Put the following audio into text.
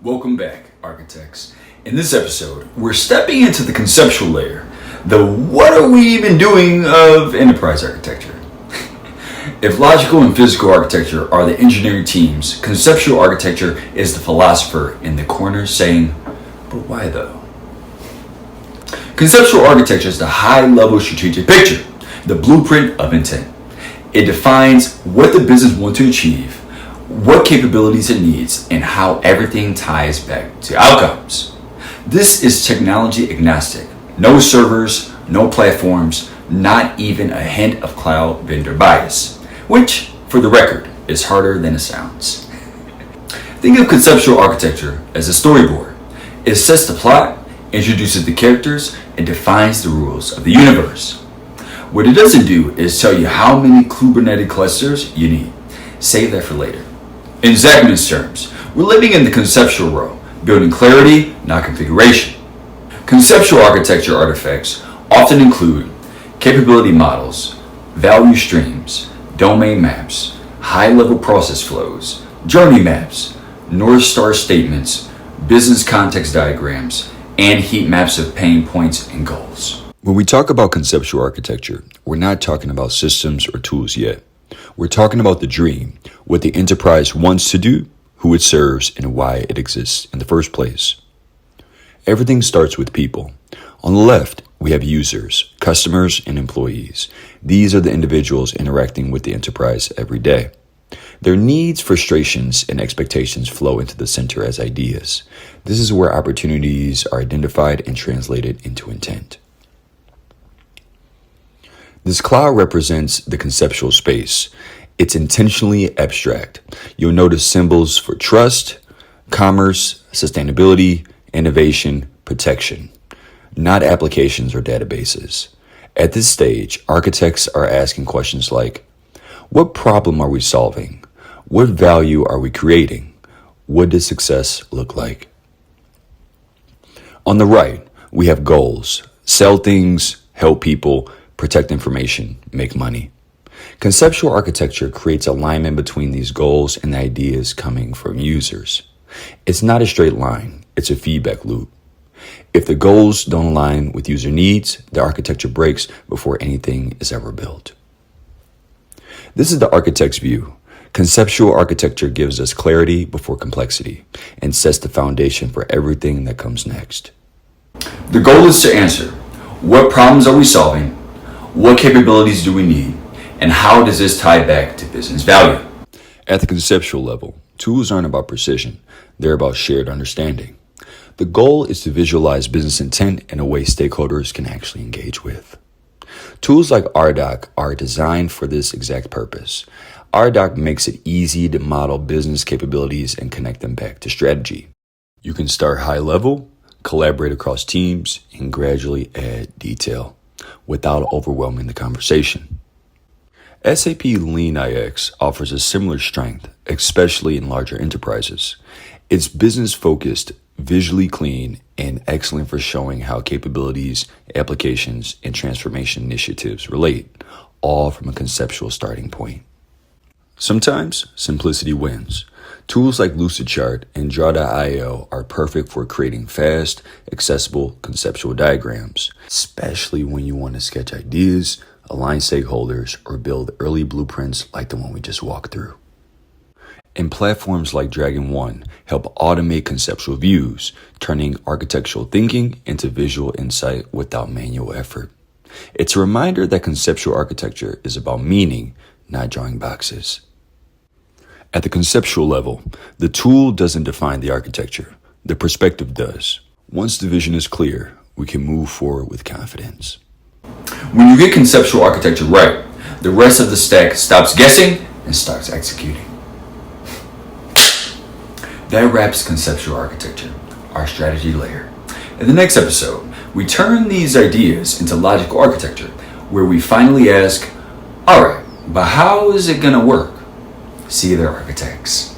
Welcome back, architects. In this episode, we're stepping into the conceptual layer, the what are we even doing of enterprise architecture. If logical and physical architecture are the engineering teams, conceptual architecture is the philosopher in the corner saying, but why though? Conceptual architecture is the high-level strategic picture, the blueprint of intent. It defines what the business wants to achieve, what capabilities it needs, and how everything ties back to outcomes. This is technology agnostic. No servers, no platforms, not even a hint of cloud vendor bias, which, for the record, is harder than it sounds. Think of conceptual architecture as a storyboard. It sets the plot, introduces the characters, and defines the rules of the universe. What it doesn't do is tell you how many Kubernetes clusters you need. Save that for later. In Zachman's terms, we're living in the conceptual world, building clarity, not configuration. Conceptual architecture artifacts often include capability models, value streams, domain maps, high-level process flows, journey maps, North Star statements, business context diagrams, and heat maps of pain points and goals. When we talk about conceptual architecture, we're not talking about systems or tools yet. We're talking about the dream, what the enterprise wants to do, who it serves, and why it exists in the first place. Everything starts with people. On the left, we have users, customers, and employees. These are the individuals interacting with the enterprise every day. Their needs, frustrations, and expectations flow into the center as ideas. This is where opportunities are identified and translated into intent. This cloud represents the conceptual space. It's intentionally abstract. You'll notice symbols for trust, commerce, sustainability, innovation, protection, not applications or databases. At this stage, architects are asking questions like, what problem are we solving? What value are we creating? What does success look like? On the right, we have goals. Sell things, help people, protect information, make money. Conceptual architecture creates alignment between these goals and the ideas coming from users. It's not a straight line, it's a feedback loop. If the goals don't align with user needs, the architecture breaks before anything is ever built. This is the architect's view. Conceptual architecture gives us clarity before complexity and sets the foundation for everything that comes next. The goal is to answer, what problems are we solving? What capabilities do we need? And how does this tie back to business value? At the conceptual level, tools aren't about precision. They're about shared understanding. The goal is to visualize business intent in a way stakeholders can actually engage with. Tools like RDoc are designed for this exact purpose. RDoc makes it easy to model business capabilities and connect them back to strategy. You can start high level, collaborate across teams, and gradually add detail without overwhelming the conversation. SAP LeanIX offers a similar strength, especially in larger enterprises. It's business-focused, visually clean, and excellent for showing how capabilities, applications, and transformation initiatives relate, all from a conceptual starting point. Sometimes simplicity wins. Tools like Lucidchart and Draw.io are perfect for creating fast, accessible conceptual diagrams, especially when you want to sketch ideas, align stakeholders, or build early blueprints like the one we just walked through. And platforms like Dragon One help automate conceptual views, turning architectural thinking into visual insight without manual effort. It's a reminder that conceptual architecture is about meaning, not drawing boxes. At the conceptual level, the tool doesn't define the architecture. The perspective does. Once the vision is clear, we can move forward with confidence. When you get conceptual architecture right, the rest of the stack stops guessing and starts executing. That wraps conceptual architecture, our strategy layer. In the next episode, we turn these ideas into logical architecture, where we finally ask, all right, but how is it going to work? See you there, architects.